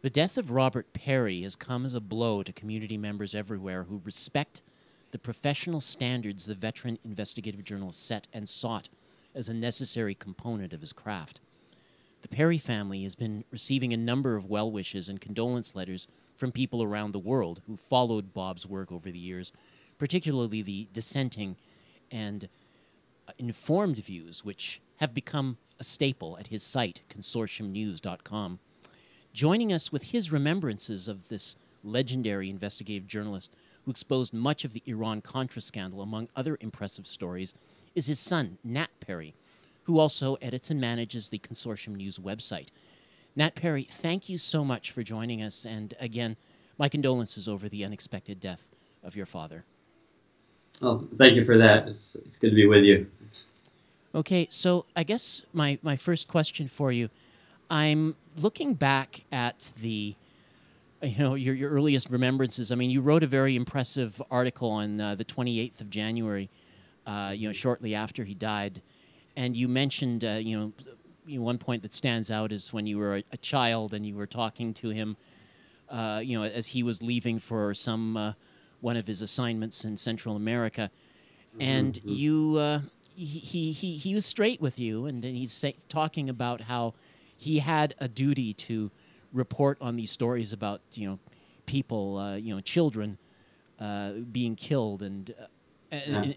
The death of Robert Parry has come as a blow to community members everywhere who respect the professional standards the veteran investigative journalist set and sought as a necessary component of his craft. The Parry family has been receiving a number of well wishes and condolence letters from people around the world who followed Bob's work over the years, particularly the dissenting and informed views, which have become a staple at his site, consortiumnews.com. Joining us with his remembrances of this legendary investigative journalist who exposed much of the IRan-COntra scandal, among other impressive stories, is his son, Nat Parry, who also edits and manages the Consortium News website. Nat Parry, thank you so much for joining us, and again, my condolences over the unexpected death of your father. Well, thank you for that. It's good to be with you. Okay, so I guess my first question for you, I'm looking back at the, your earliest remembrances. I mean, you wrote a very impressive article on the 28th of January, shortly after he died, and you mentioned, one point that stands out is when you were a child and you were talking to him, as he was leaving for some one of his assignments in Central America, and you. He was straight with you, and then he's talking about how he had a duty to report on these stories about people, children being killed, and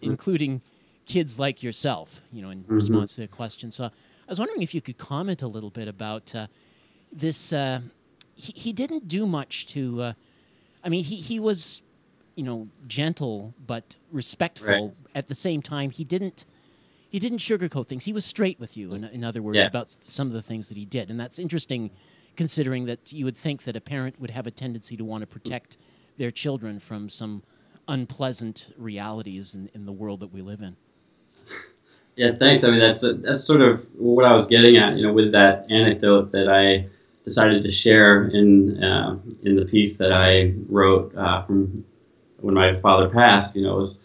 including kids like yourself, in response to the question. So I was wondering if you could comment a little bit about this. He didn't do much to. I mean, he was, gentle but respectful. Right. At the same time, he didn't sugarcoat things. He was straight with you, in other words, about some of the things that he did. And that's interesting, considering that you would think that a parent would have a tendency to want to protect their children from some unpleasant realities in the world that we live in. Yeah, thanks. I mean, that's sort of what I was getting at, with that anecdote that I decided to share in the piece that I wrote from when my father passed. Was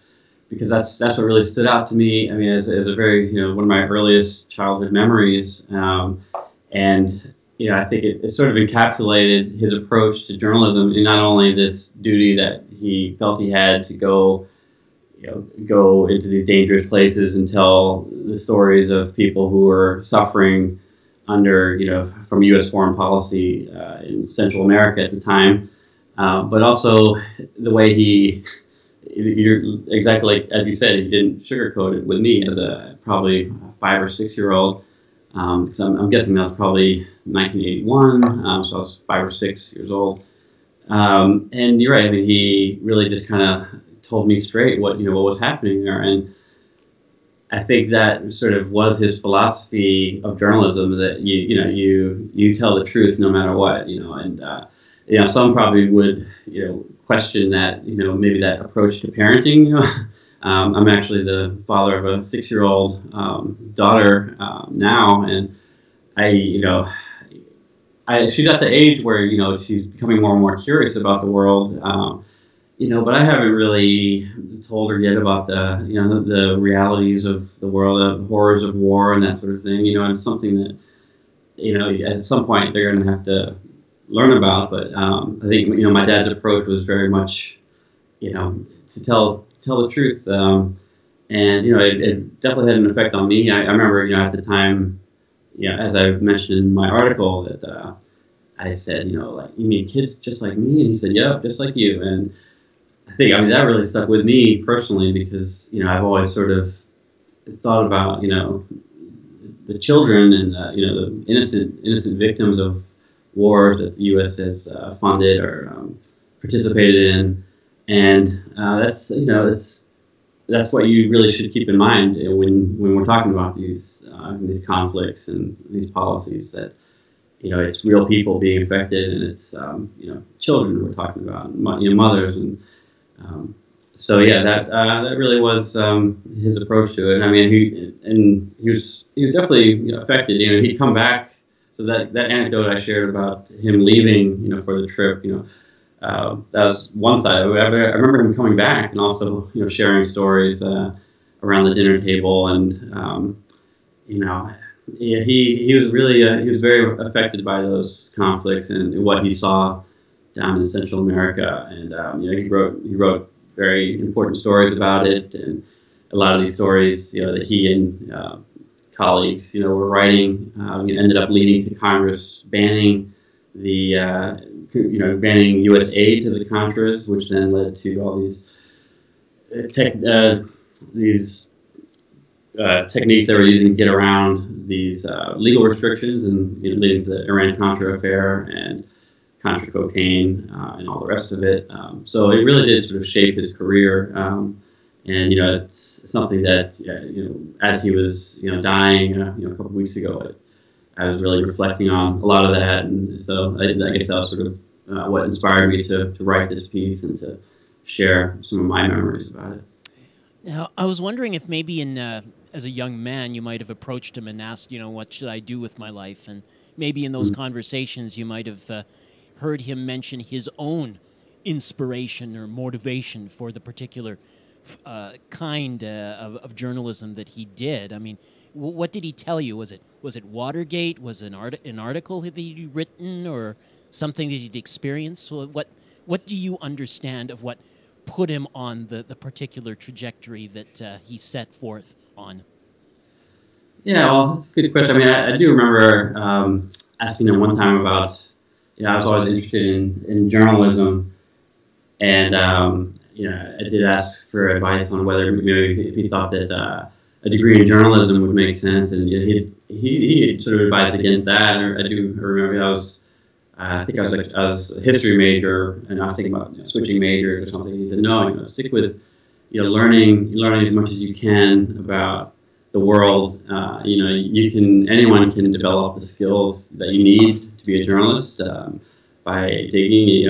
because that's what really stood out to me. I mean, as a very, one of my earliest childhood memories. And, I think it sort of encapsulated his approach to journalism, and not only this duty that he felt he had to go into these dangerous places and tell the stories of people who were suffering under, from U.S. foreign policy in Central America at the time, but also the way you're exactly like, as you said, he didn't sugarcoat it with me as a probably 5 or 6 year old. Because I'm guessing that was probably 1981, so I was 5 or 6 years old. And you're right. I mean, he really just kind of told me straight what was happening there, and I think that sort of was his philosophy of journalism, that you tell the truth no matter what, and some probably would question that, maybe that approach to parenting. I'm actually the father of a 6-year-old daughter now, and she's at the age where she's becoming more and more curious about the world, but I haven't really told her yet about the realities of the world, the horrors of war and that sort of thing. And it's something that at some point they're going to have to learn about. But I think my dad's approach was very much to tell the truth, and it definitely had an effect on me. I remember at the time, as I mentioned in my article, that I said, like, you mean kids just like me? And he said, yep, just like you. And I think that really stuck with me personally, because I've always sort of thought about the children and the innocent victims of wars that the U.S. has funded or participated in. And that's what you really should keep in mind when we're talking about these conflicts and these policies, that it's real people being affected, and it's children we're talking about, mothers, and so yeah, that really was his approach to it. I mean, he was definitely affected. He'd come back. So that anecdote I shared about him leaving, for the trip, that was one side. I remember him coming back and also, sharing stories around the dinner table, and yeah, he was really he was very affected by those conflicts and what he saw down in Central America, and he wrote very important stories about it, and a lot of these stories that he and colleagues were writing ended up leading to Congress banning the banning U.S. aid to the Contras, which then led to all these techniques they were using to get around these legal restrictions, and leading to the Iran-COntra affair and COntra-cocaine and all the rest of it. So it really did sort of shape his career. And it's something that as he was dying a couple weeks ago, I was really reflecting on a lot of that, and so I guess that was sort of what inspired me to write this piece and to share some of my memories about it. Now, I was wondering if maybe as a young man you might have approached him and asked, what should I do with my life? And maybe in those conversations you might have heard him mention his own inspiration or motivation for the particular kind of journalism that he did. I mean, what did he tell you? Was it Watergate? Was it an article that he'd written, or something that he'd experienced? So what do you understand of what put him on the particular trajectory that he set forth on? Yeah, well, that's a good question. I mean, I do remember asking him one time about, I was always interested in journalism, and I did ask for advice on whether maybe if he thought that a degree in journalism would make sense, and he sort of advised against that. And I do remember I think I was a history major, and I was thinking about switching majors or something. He said, no, stick with learning as much as you can about the world. Anyone can develop the skills that you need to be a journalist by digging.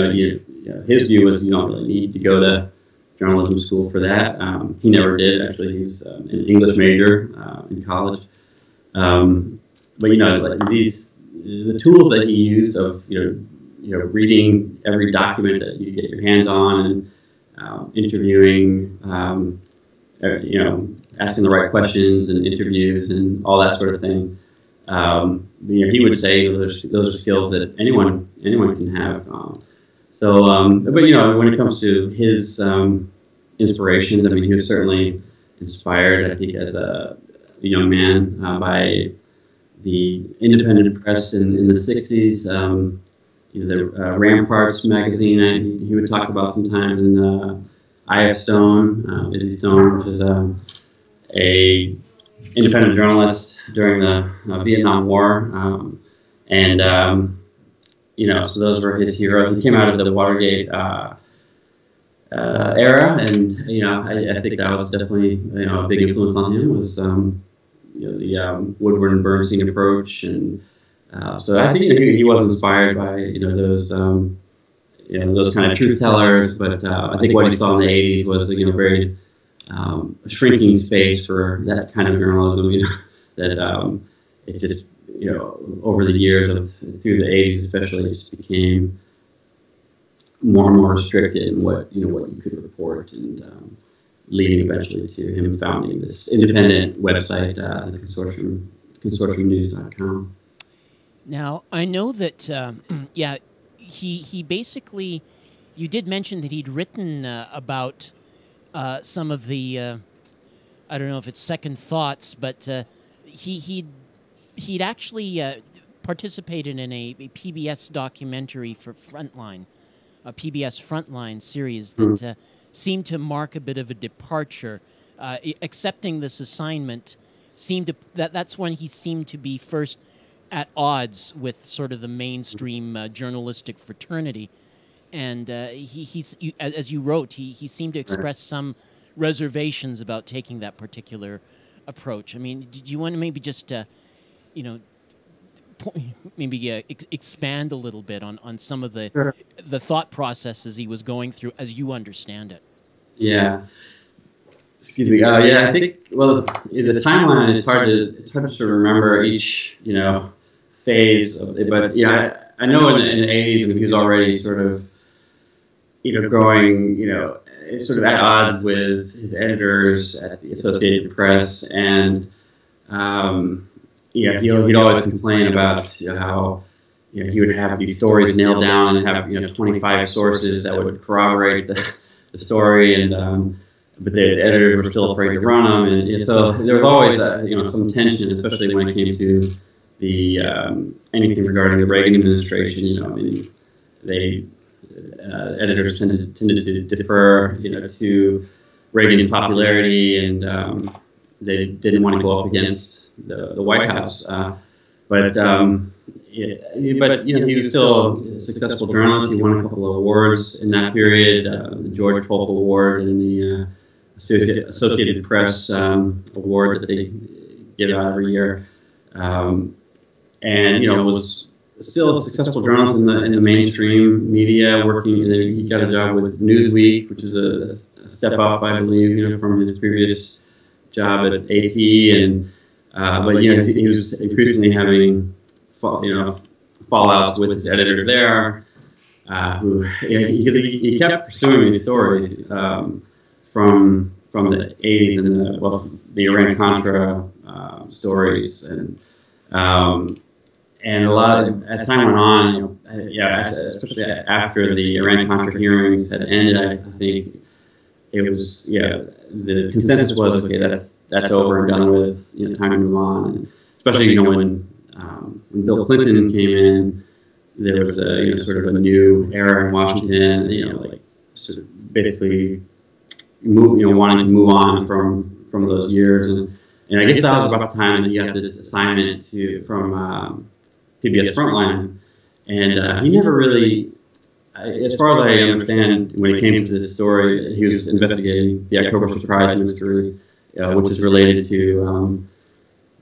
His view was you don't really need to go to journalism school for that. He never did, actually. He was an English major in college. But like the tools that he used of reading every document that you get your hands on, and interviewing, asking the right questions and interviews and all that sort of thing. He would say those are skills that anyone can have. But when it comes to his inspirations, I mean, he was certainly inspired, I think, as a young man by the independent press in the 60s. The Ramparts magazine he would talk about sometimes, in I.F. Stone, Izzy Stone, which is a independent journalist during the Vietnam War, so those were his heroes. He came out of the Watergate era, and I think that was definitely a big influence on him, was the Woodward and Bernstein approach, and so I think he was inspired by those kind of truth tellers. But I think what he saw in the 80s was very shrinking space for that kind of journalism. That it just over the years through the 80s especially, it just became more and more restricted in what you could report, and leading eventually to him founding this independent website, the consortiumnews.com. Now, I know that he basically, you did mention that he'd written about some of the I don't know if it's second thoughts, but he'd actually participated in a PBS documentary for Frontline, a PBS Frontline series that seemed to mark a bit of a departure. Accepting this assignment that's when he seemed to be first at odds with sort of the mainstream journalistic fraternity, and he's as you wrote, he seemed to express some reservations about taking that particular approach. I mean, did you want to maybe just expand a little bit on some of the thought processes he was going through as you understand it? Yeah. Excuse me. I think the timeline is hard to sort of remember each phase of it, but I know in the 80s he was already sort of growing sort of at odds with his editors at the Associated Press, and yeah, he'd always complain about how he would have these stories nailed down and have 25 sources that would corroborate the story, and but the editors were still afraid to run them, and so there was always some tension, especially when it came to the anything regarding the Reagan administration. I mean, they editors tended to defer to Reagan's popularity, and they didn't want to go up against the White House. But he was still a successful journalist. He won a couple of awards in that period, the George Polk Award and the Associated Press award that they give out every year, and was still a successful journalist in the mainstream media. Working, and then he got a job with Newsweek, which is a step up, I believe, from his previous job at AP, and but he was increasingly having fallouts with his editor there, who because he kept pursuing these stories from the 80s and the Iran-COntra stories, and a lot of, as time went on, especially after the Iran-COntra hearings had ended, I think it was the consensus was, okay, that's over and done with, time to move on, and especially when Bill Clinton came in, there was a sort of a new era in Washington, like sort of basically wanting to move on from those years, and I guess that was about the time that he got this assignment from PBS Frontline, and he never really, as far as I understand, when it came to this story, he was investigating the October Surprise mystery, which is related to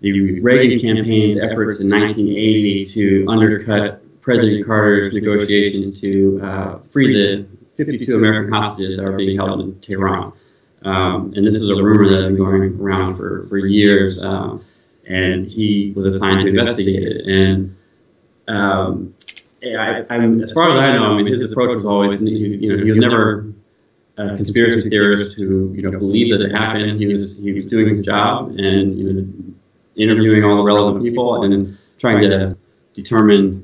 the Reagan campaign's efforts in 1980 to undercut President Carter's negotiations to free the 52 American hostages that are being held in Tehran. And this is a rumor that had been going around for years, and he was assigned to investigate it. And as far as I know, I mean, his approach was always, he was never a conspiracy theorist who believed that it happened. He was doing his job and interviewing all the relevant people and trying to determine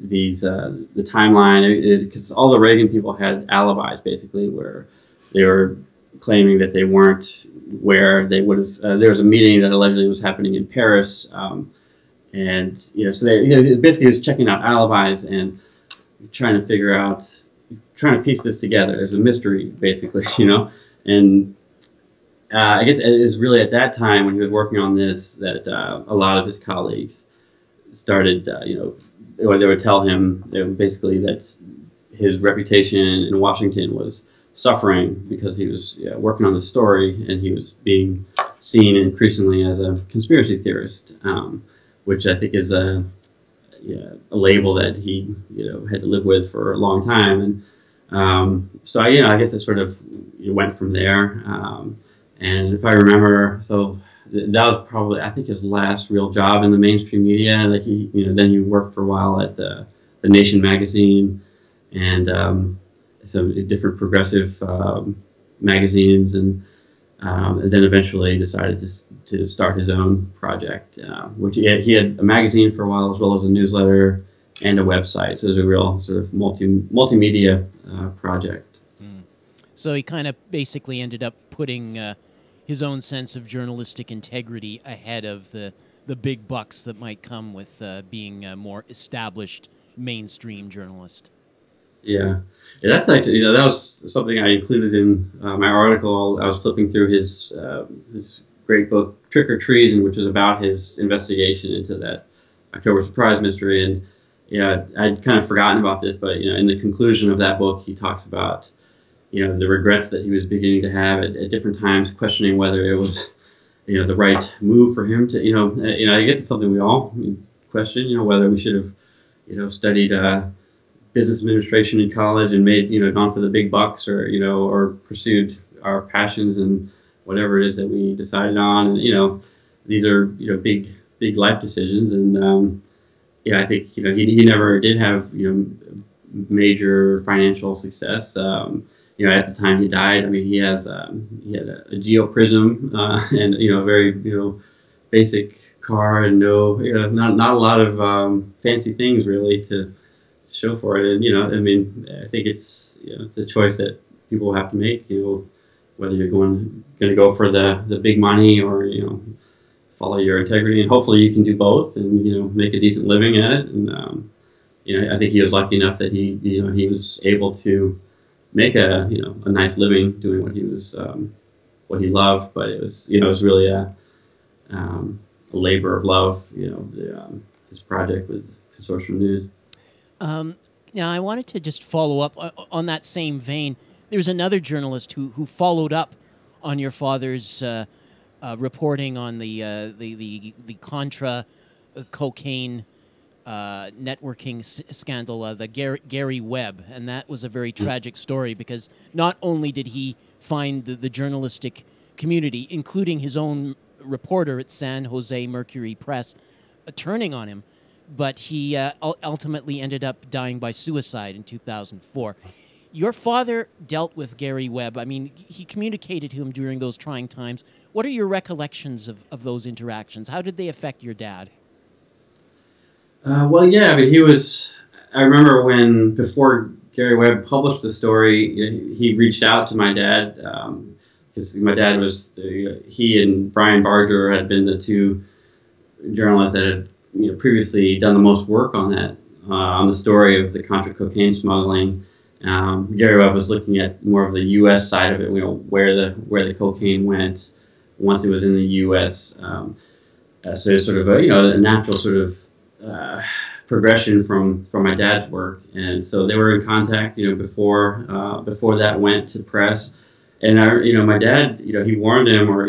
these the timeline, because all the Reagan people had alibis basically where they were claiming that they weren't where they would have. There was a meeting that allegedly was happening in Paris. And so they basically was checking out alibis and trying to piece this together. There's a mystery, basically, And I guess it was really at that time when he was working on this that a lot of his colleagues started, or they would tell him basically that his reputation in Washington was suffering because he was working on the story, and he was being seen increasingly as a conspiracy theorist. Which I think is a label that he had to live with for a long time, and so I guess it sort of went from there. And if I remember, so that was probably, I think, his last real job in the mainstream media. Like then he worked for a while at the Nation magazine and some different progressive magazines, and then eventually decided to start his own project, which he had a magazine for a while, as well as a newsletter and a website. So it was a real sort of multimedia project. So he kind of basically ended up putting his own sense of journalistic integrity ahead of the big bucks that might come with being a more established mainstream journalist. Yeah, that's actually, that was something I included in my article. I was flipping through his great book, Trick or Treason, which is about his investigation into that October Surprise mystery. And I'd kind of forgotten about this, but in the conclusion of that book, he talks about the regrets that he was beginning to have at different times, questioning whether it was the right move for him to I guess it's something we all question, whether we should have studied business administration in college and made gone for the big bucks, or pursued our passions and whatever it is that we decided on. And these are big life decisions, and I think he never did have major financial success. At the time he died, I mean, he had a geoprism and a very basic car and no, not a lot of fancy things really to show for it. And I mean, I think it's it's a choice that people have to make. Whether you're going to go for the big money or follow your integrity, and hopefully you can do both and make a decent living at it. And I think he was lucky enough that he was able to make a nice living doing what he loved. But it was really a labor of love. His project with Consortium News. Now, I wanted to just follow up on that same vein. There's another journalist who followed up on your father's reporting on the Contra-cocaine networking scandal, the Gary Webb, and that was a very tragic story because not only did he find the journalistic community, including his own reporter at San Jose Mercury Press, turning on him, but he ultimately ended up dying by suicide in 2004. Your father dealt with Gary Webb. I mean, he communicated to him during those trying times. What are your recollections of those interactions? How did they affect your dad? Well, yeah, I mean, I remember before Gary Webb published the story, he reached out to my dad, because my dad he and Brian Barger had been the two journalists that had previously done the most work on the story of the Contra-cocaine smuggling. Gary Webb was looking at more of the U.S. side of it, where the cocaine went once it was in the U.S. So it's sort of a natural sort of progression from my dad's work, and so they were in contact before that went to press. And my dad he warned him, or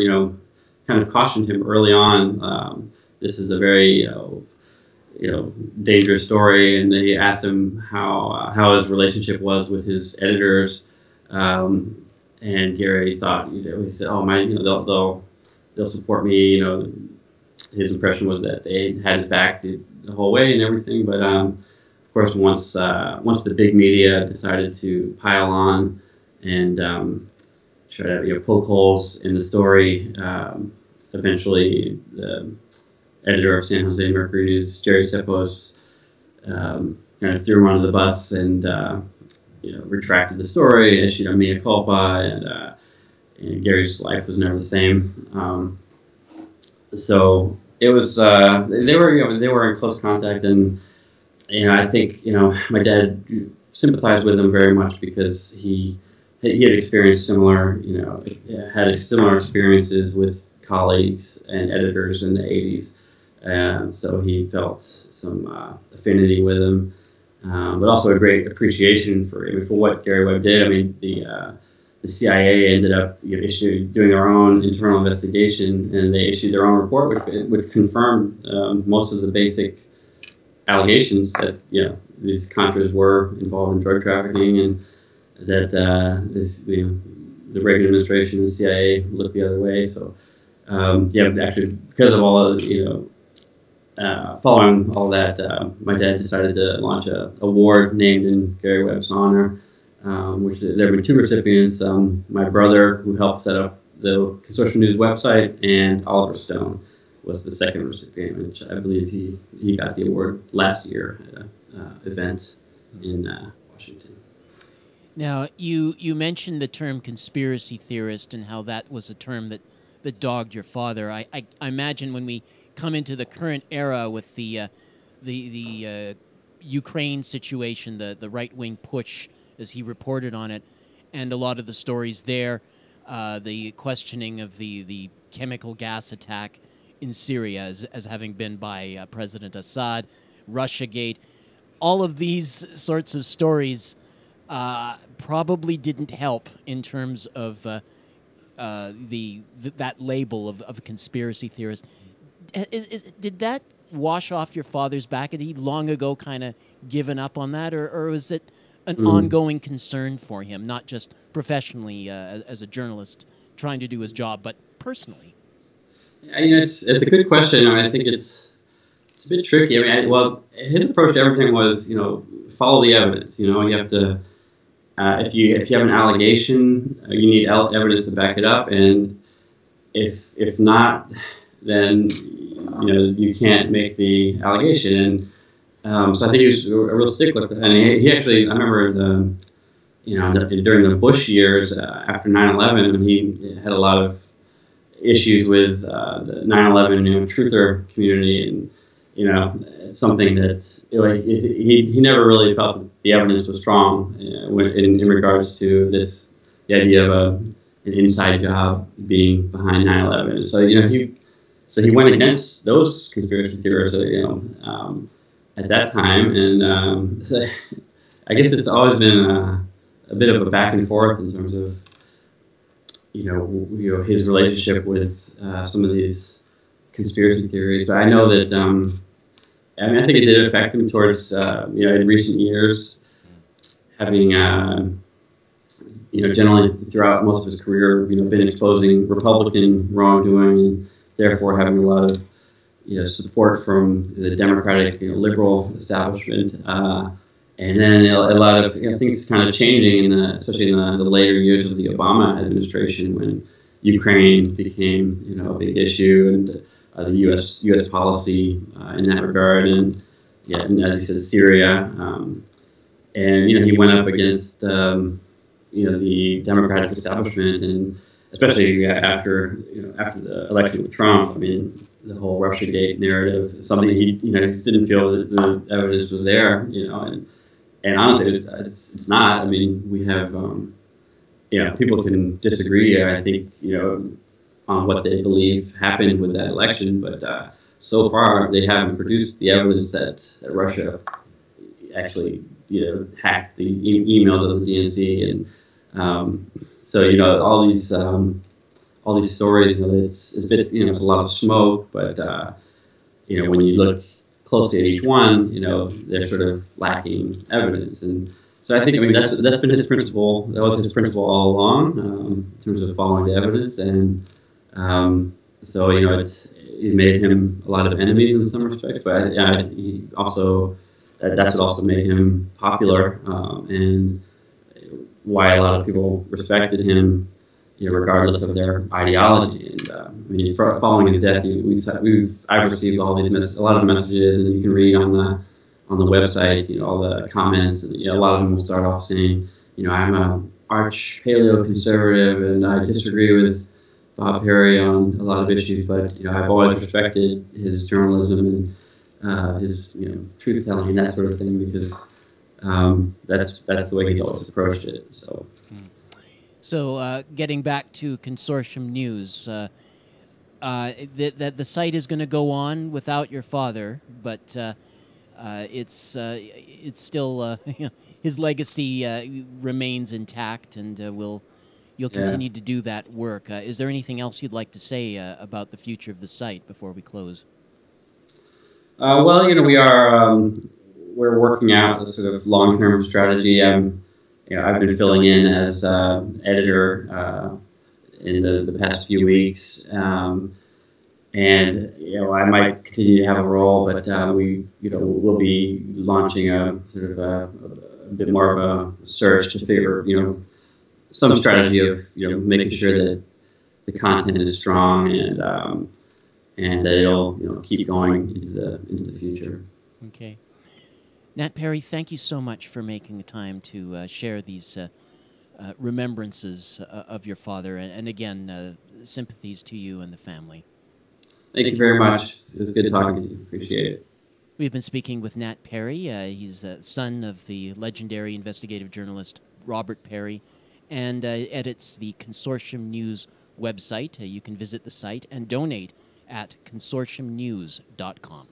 kind of cautioned him early on. This is a very dangerous story, and he asked him how his relationship was with his editors, and Gary thought he said, "Oh, they'll support me." His impression was that they had his back the whole way and everything. But of course, once the big media decided to pile on and try to poke holes in the story, eventually the editor of San Jose Mercury News, Jerry Sepos, kind of threw him under the bus and retracted the story, issued a mea culpa, and Gary's life was never the same. So it was they were in close contact, and I think my dad sympathized with him very much because he had experienced similar experiences with colleagues and editors in the 80s, and so he felt some affinity with him, but also a great appreciation for what Gary Webb did. I mean, the CIA ended up doing their own internal investigation, and they issued their own report, which confirmed most of the basic allegations that these Contras were involved in drug trafficking, and that the Reagan administration and the CIA looked the other way. So actually, because of all of following all that, my dad decided to launch an award named in Gary Webb's honor. Which there have been two recipients, my brother, who helped set up the Consortium News website, and Oliver Stone was the second recipient, which I believe he got the award last year at an event in Washington. Now, you mentioned the term conspiracy theorist and how that was a term that dogged your father. I imagine when we come into the current era with the Ukraine situation, the right-wing push, as he reported on it, and a lot of the stories there, the questioning of the chemical gas attack in Syria as having been by President Assad, Russiagate, all of these sorts of stories probably didn't help in terms of that label of a conspiracy theorist. Did that wash off your father's back? Had he long ago kind of given up on that, or was it an ongoing concern for him, not just professionally as a journalist trying to do his job, but personally? It's a good question. I think it's a bit tricky. His approach to everything was, follow the evidence. You have to, if you have an allegation, you need evidence to back it up, and if not, then you can't make the allegation. And so I think he was a real stickler. And he actually, I remember during the Bush years after 9/11, he had a lot of issues with the 9/11 truther community, and it's something that he never really felt that the evidence was strong in regards to the idea of an inside job being behind 9/11. So he went against those conspiracy theorists, at that time, and so I guess it's always been a bit of a back and forth in terms of his relationship with some of these conspiracy theories. But I know that I think it did affect him towards in recent years, having generally throughout most of his career been exposing Republican wrongdoing, and therefore having a lot of support from the Democratic liberal establishment. And then a lot of things kind of changing, especially in the later years of the Obama administration, when Ukraine became a big issue, and the U.S. policy in that regard, and as you said, Syria, and he went up against the Democratic establishment, and especially after the election with Trump. I mean, the whole RussiaGate narrative is something he just didn't feel that the evidence was there, and honestly, it's not. I mean, we have, people can disagree, I think, on what they believe happened with that election, but so far they haven't produced the evidence that Russia actually, hacked the emails of the DNC, and so all these stories, it's a lot of smoke, but when you look closely at each one, they're sort of lacking evidence. And so I think, that's been his principle. That was his principle all along, in terms of following the evidence. And so, it made him a lot of enemies in some respects, but he also, that's what also made him popular, and why a lot of people respected him, regardless of their ideology. And following his death, I've received a lot of messages, and you can read on the website, all the comments. And, a lot of them will start off saying, I'm an arch paleo-conservative, and I disagree with Bob Parry on a lot of issues, but I've always respected his journalism and his truth telling and that sort of thing, because that's the way he's always approached it. So getting back to Consortium News, that the site is going to go on without your father, but it's still his legacy remains intact, and you'll continue to do that work. Is there anything else you'd like to say about the future of the site before we close? Well, we're working out a sort of long-term strategy. I've been filling in as editor in the past few weeks, and I might continue to have a role, but we'll be launching a sort of a bit more of a search to figure some strategy of making sure that the content is strong, and that it'll keep going into the future. Okay. Nat Parry, thank you so much for making the time to share these remembrances of your father, and again, sympathies to you and the family. Thank you very much. It was good talking to you. Appreciate it. We've been speaking with Nat Parry. He's a son of the legendary investigative journalist Robert Parry, and edits the Consortium News website. You can visit the site and donate at consortiumnews.com.